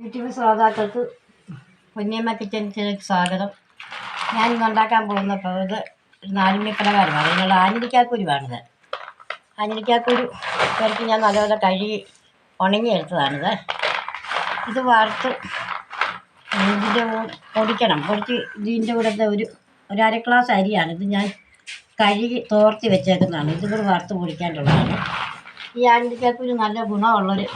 YouTube ശ്രോതാക്കൾക്ക് പൊന്നിയമ്മ കിച്ചണിലേക്ക് സ്വാഗതം. ഞാനിന്ന് ഉണ്ടാക്കാൻ പോകുന്നപ്പോൾ ഇത് നാലുമണിപ്പലഹാരമാണ്. അതിനുള്ള ആഞ്ഞിലിക്കാക്കുരുവാണിത്. ആഞ്ഞിലിക്കാക്കുരു പെറുക്കി ഞാൻ നല്ലപോലെ കഴുകി ഉണങ്ങിയെടുത്തതാണിത്. ഇത് വറുത്ത് ഇതിൻ്റെ പൊടിച്ച് ഇതിൻ്റെ കൂടെ ഒരു അര ഗ്ലാസ് അരിയാണ്. ഇത് ഞാൻ കഴുകി തോർത്തി വെച്ചേക്കുന്നതാണ്. ഇത് കൂടെ വറുത്ത് പൊടിക്കാനുള്ളതാണ്. ഈ ആഞ്ഞിലിക്കാക്കുരു നല്ല ഗുണമുള്ളൊരു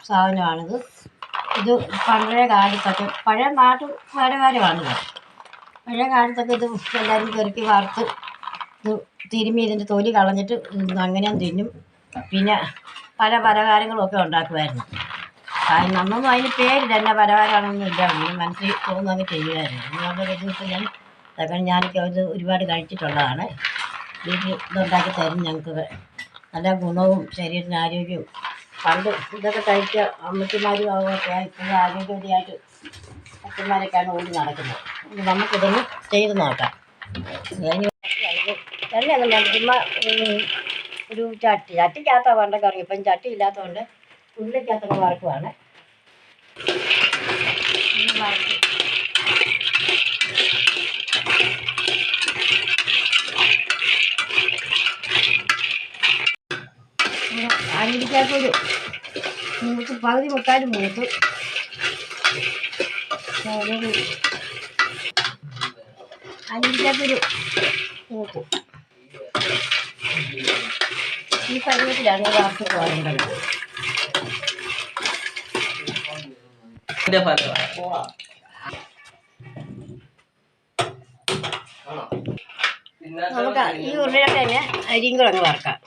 സാധനമാണിത്. ഇത് പഴയ കാലത്തൊക്കെ പഴയ പലഹാരമാണിത്. പഴയ കാലത്തൊക്കെ ഇത് എല്ലാവരും പെറുക്കി വറുത്ത് ഇത് തിരുമ്മി ഇതിൻ്റെ തൊലി കളഞ്ഞിട്ട് അങ്ങനെ തിന്നും. പിന്നെ പല പലഹാരങ്ങളൊക്കെ ഉണ്ടാക്കുമായിരുന്നു. നമ്മൊന്നും അതിന് പേരില്ല, എന്നാ പലഹാരമാണെന്നൊന്നും ഇല്ല. മനസ്സിൽ തോന്നുന്നൊക്കെ ചെയ്യുമായിരുന്നു. അതുകൊണ്ട് ഇതിപ്പോൾ ഞാനൊക്കെ ഇത് ഒരുപാട് കഴിച്ചിട്ടുള്ളതാണ്. ഇതുണ്ടാക്കി തരും ഞങ്ങൾക്ക്. നല്ല ഗുണവും ശരീരത്തിന് ആരോഗ്യവും. പണ്ട് ഇതൊക്കെ കഴിക്കുക അമ്മച്ചിമാരും ഒക്കെ ഇപ്പോഴും ആരോഗ്യവതിയായിട്ട് അച്ഛന്മാരൊക്കെയാണ് ഓടി നടക്കുന്നത്. നമുക്കിതൊന്ന് ചെയ്ത് നോക്കാം. എണ്ണയൊന്നും വേണ്ട, ചുമ്മാ ഒരു ചട്ടിക്കകത്താണ് പണ്ടൊക്കെ ഇറങ്ങി. ഇപ്പം ചട്ടി ഇല്ലാത്തതുകൊണ്ട് ഉള്ളിക്കകത്തൊക്കെ വറക്കുവാണ്. ആഞ്ഞിലിക്കാക്കൊരു പകുതി മുക്കാലും മൂത്ത് ആഞ്ഞിലിക്കാക്കൊരു മൂത്ത് ഈ പരുവത്തിലാണ് വറുത്ത് പോകേണ്ടത്. നമുക്ക് ഈ ഉരുളിയിലൊക്കെ തന്നെ അരിയും കൂടെ അങ്ങ് വറക്കാം.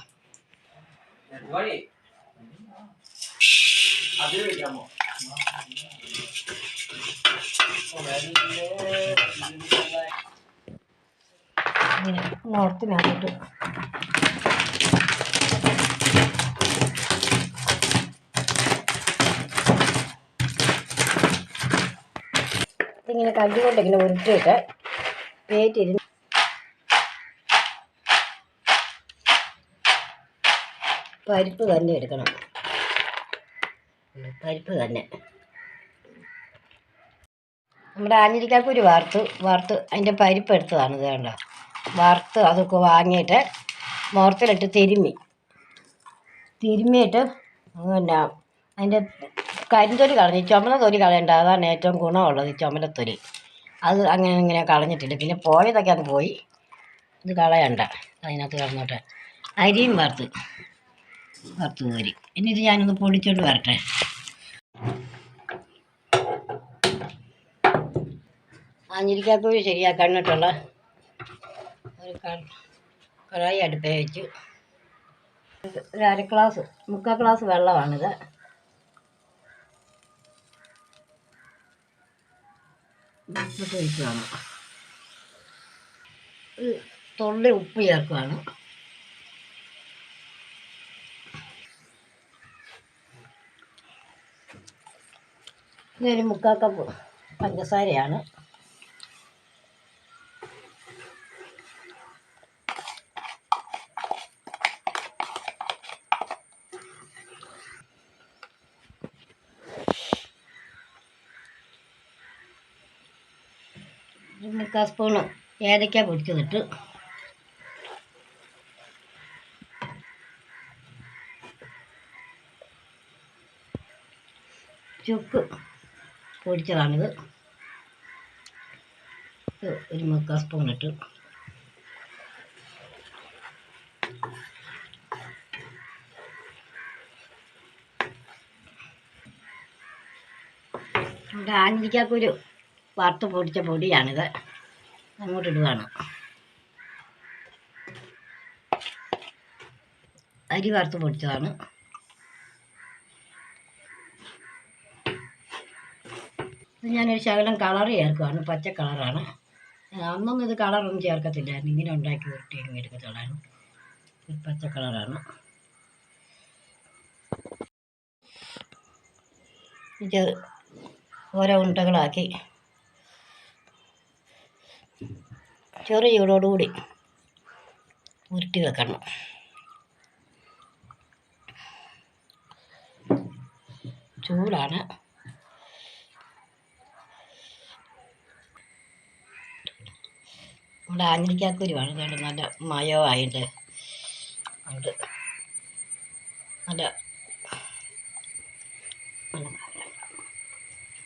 ഓർത്തിനകത്തോട്ട് ഇതിങ്ങനെ കല്ലുകൊണ്ട് ഇങ്ങനെ ഉരുട്ടിയിട്ട് പേറ്റിരുന്ന് പരിപ്പ് തന്നെ എടുക്കണം. പരിപ്പ് തന്നെ നമ്മുടെ ആഞ്ഞിലിക്കാക്കുരു വറുത്ത് അതിൻ്റെ പരിപ്പ് എടുത്തതാണ്. ഇത് കണ്ടോ, വറുത്ത് അതൊക്കെ വാങ്ങിയിട്ട് മോർത്തിലിട്ട് തിരുമ്മിയിട്ട് പിന്നെ അതിൻ്റെ കരിന്തൊലി കളഞ്ഞ് ചുമന്ന തൊലി കളയണ്ട. അതാണ് ഏറ്റവും ഗുണമുള്ളത്, ഈ ചുമലത്തൊലി. അത് ഇങ്ങനെ കളഞ്ഞിട്ടില്ല. പിന്നെ പോയതൊക്കെ അത് പോയി, ഇത് കളയണ്ട. അതിനകത്ത് കളഞ്ഞോട്ടെ. അരിയും വറുത്ത് കോരി എന്നിട്ട് ഞാനൊന്ന് പൊടിച്ചോണ്ട് വരട്ടെ. ആഞ്ഞിലിക്കാക്കുരു ശരിയാക്കാനിട്ടുള്ള ഒരു കടായി അടുപ്പേ വെച്ച് ഒരു മുക്കാൽ ഗ്ലാസ് വെള്ളമാണിത്. ഒഴിക്കുകയാണ്. ഒരു തുള്ളി ഉപ്പ് ചേർക്കുകയാണ്. ഇതൊരു മുക്കാൽ കപ്പ് പഞ്ചസാരയാണ്. മുക്കാൽ സ്പൂണ് ഏലക്ക പൊടിച്ചതിട്ട് ചുക്ക് പൊടിച്ചതാണിത്. ഒരു മുക്കാൽ സ്പൂൺ ഇട്ട് നമ്മുടെ ആഞ്ഞിലിക്കാക്കുരു വറുത്ത് പൊടിച്ച പൊടിയാണിത്. അങ്ങോട്ടിടുകയാണ്. അരി വറുത്ത് പൊടിച്ചതാണ്. ഇത് ഞാനൊരു ശകലം കളർ ചേർക്കുകയാണ്. പച്ച കളറാണ്. അന്നൊന്നും ഇത് കളറൊന്നും ചേർക്കത്തില്ലായിരുന്നു. ഇങ്ങനെ ഉണ്ടാക്കി ഉരുട്ടിയൊക്കെ എടുക്കത്തുള്ളതാണ്. ഇത് പച്ച കളറാണ്. ഇത് ഓരോ ഉണ്ടകളാക്കി ചെറു ചൂടോടുകൂടി ഉരുട്ടി വെക്കണം. ചൂടാണ്. നമ്മുടെ ആഞ്ഞിലിക്കാക്കുരുവാണ്. ഇതുകൊണ്ട് നല്ല മയമായിട്ട് ഉണ്ട്.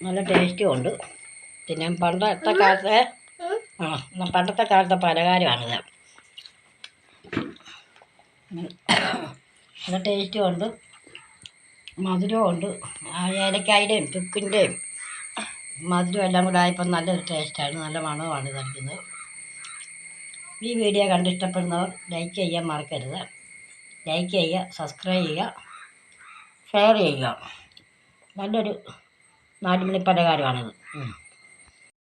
നല്ല ടേസ്റ്റും ഉണ്ട്. പിന്നെ പണ്ടത്തെ കാലത്തെ പലഹാരമാണിത്. നല്ല ടേസ്റ്റും ഉണ്ട്, മധുരവും ഉണ്ട്. ആ ഏലക്കായുടെയും ചുക്കിൻ്റെയും മധുരം എല്ലാം കൂടെ ആയപ്പോൾ നല്ലൊരു ടേസ്റ്റാണ്, നല്ല മണമാണ് കഴിക്കുന്നത്. ഈ വീഡിയോ കണ്ടിഷ്ടപ്പെടുന്നവർ ലൈക്ക് ചെയ്യാൻ മറക്കരുത്. ലൈക്ക് ചെയ്യുക, സബ്സ്ക്രൈബ് ചെയ്യുക, ഷെയർ ചെയ്യുക. നല്ലൊരു നാലുമണി പലഹാരമാണിത്.